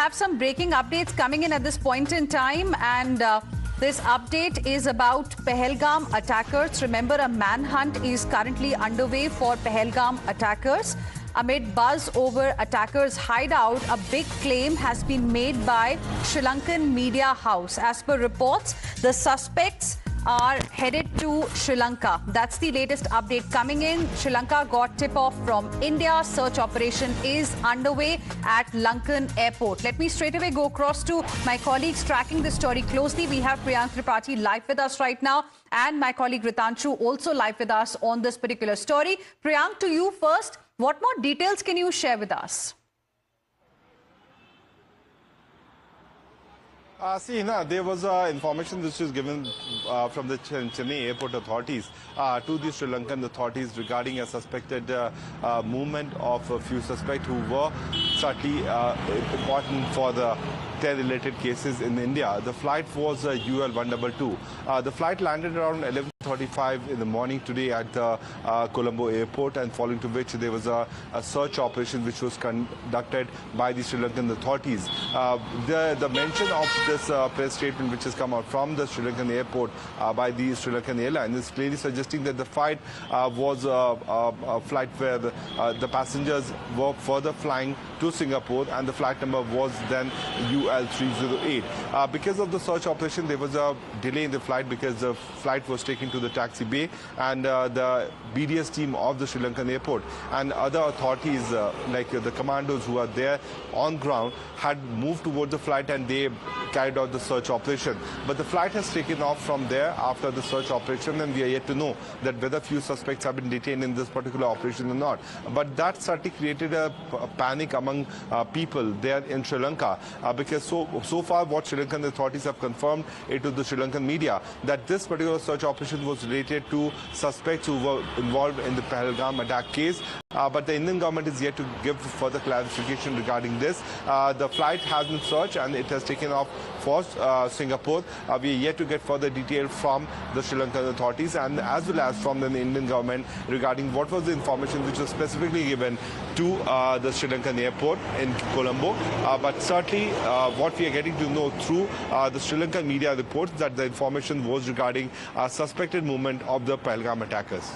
have some breaking updates coming in at this point in time, and this update is about Pehlgam attackers. Remember, a manhunt is currently underway for Pehlgam attackers. Amid buzz over attackers' hideout, a big claim has been made by Sri Lankan media house. As per reports, the suspects are headed to Sri Lanka. That's the latest update coming in. Sri Lanka got tip-off from India. Search operation is underway at Lankan airport. Let me straight away go across to my colleagues tracking this story closely. We have Priyank Tripathi live with us right now, and my colleague Ritanshu also live with us on this particular story. Priyank, to you first. What more details can you share with us? There was information which was given from the Chennai airport authorities to the Sri Lankan authorities regarding a suspected movement of a few suspects who were certainly important for the terror-related cases in India. The flight was UL 122. The flight landed around 11:35 in the morning today at the Colombo airport, and following to which there was a search operation which was conducted by the Sri Lankan authorities. The mention of this press statement which has come out from the Sri Lankan airport by the Sri Lankan airline is clearly suggesting that the flight was a flight where the passengers were further flying to Singapore, and the flight number was then UL 308. Because of the search operation, there was a delay in the flight because the flight was taken to the taxi bay, and the BDS team of the Sri Lankan airport and other authorities like the commandos who are there on ground had moved towards the flight, and they carried out the search operation. But the flight has taken off from there after the search operation, and we are yet to know that whether few suspects have been detained in this particular operation or not. But that certainly created a panic among people there in Sri Lanka, because so far what Sri Lankan authorities have confirmed it to the Sri Lankan media that this particular search operation was related to suspects who were involved in the Pehlgam attack case. But the Indian government is yet to give further clarification regarding this. The flight has been searched and it has taken off for Singapore. We are yet to get further detail from the Sri Lankan authorities and as well as from the Indian government regarding what was the information which was specifically given to the Sri Lankan airport in Colombo. But certainly what we are getting to know through the Sri Lankan media reports that the information was regarding suspected movement of the Pehlgam attackers.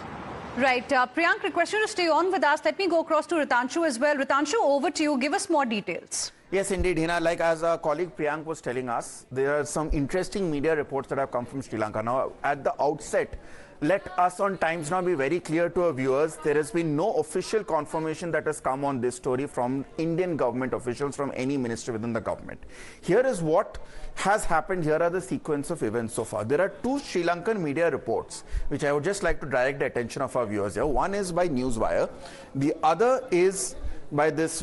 Right. Priyank, request you to stay on with us. Let me go across to Ritanshu as well. Ritanshu, over to you. Give us more details. Yes, indeed, Hina. Like as our colleague Priyank was telling us, there are some interesting media reports that have come from Sri Lanka. Now, at the outset, let us on Times Now be very clear to our viewers, there has been no official confirmation that has come on this story from Indian government officials, from any minister within the government. Here is what has happened. Here are the sequence of events so far. There are two Sri Lankan media reports, which I would just like to direct the attention of our viewers here. One is by Newswire. The other is by this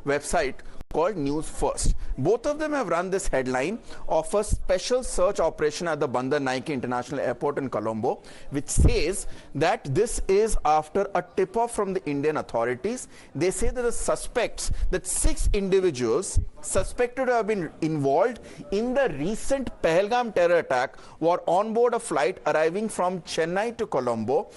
website called News First. Both of them have run this headline of a special search operation at the Bandar Naike International Airport in Colombo, which says that this is after a tip-off from the Indian authorities. They say that the suspects, that 6 individuals suspected to have been involved in the recent Pehlgam terror attack were on board a flight arriving from Chennai to Colombo.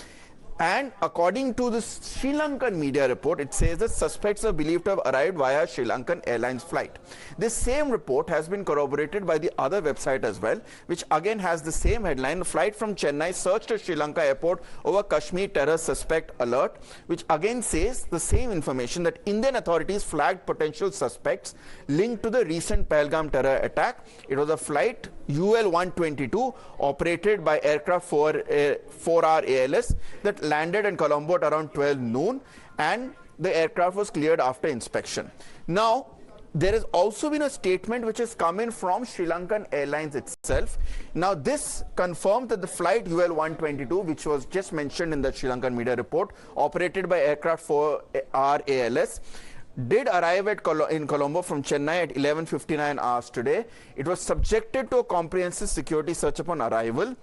And according to the Sri Lankan media report, it says that suspects are believed to have arrived via Sri Lankan Airlines flight. This same report has been corroborated by the other website as well, which again has the same headline: flight from Chennai searched at Sri Lanka airport over Kashmir terror suspect alert, which again says the same information, that Indian authorities flagged potential suspects linked to the recent Pehlgam terror attack. It was a flight UL 122 operated by aircraft 4R ALS that landed in Colombo at around 12 noon, and the aircraft was cleared after inspection. Now, there has also been a statement which has come in from Sri Lankan Airlines itself. Now, this confirmed that the flight UL 122, which was just mentioned in the Sri Lankan media report, operated by aircraft 4R ALS, did arrive in Colombo from Chennai at 11:59 hours today. It was subjected to a comprehensive security search upon arrival.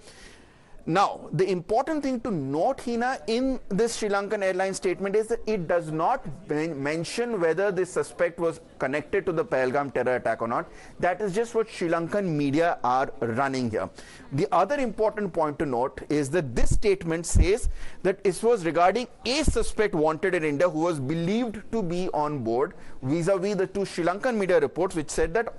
Now, the important thing to note, Hina, in this Sri Lankan Airlines statement is that it does not mention whether the suspect was connected to the Pehlgam terror attack or not. That is just what Sri Lankan media are running here. The other important point to note is that this statement says that it was regarding a suspect wanted in India who was believed to be on board, vis-a-vis the two Sri Lankan media reports which said that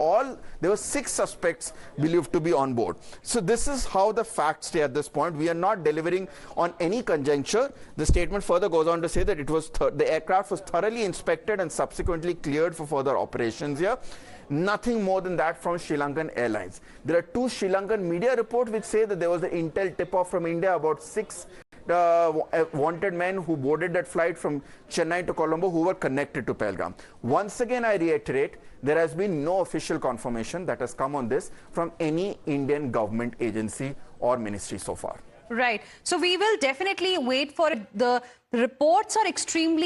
there were 6 suspects believed to be on board. So this is how the facts stay at this point. We are not delivering on any conjecture. The statement further goes on to say that the aircraft was thoroughly inspected and subsequently cleared for further operations here. Nothing more than that from Sri Lankan Airlines. There are 2 Sri Lankan media reports which say that there was an intel tip-off from India about 6 wanted men who boarded that flight from Chennai to Colombo who were connected to Pehlgam. Once again, I reiterate, there has been no official confirmation that has come on this from any Indian government agency or ministry so far. Right. So we will definitely wait for it. The reports are extremely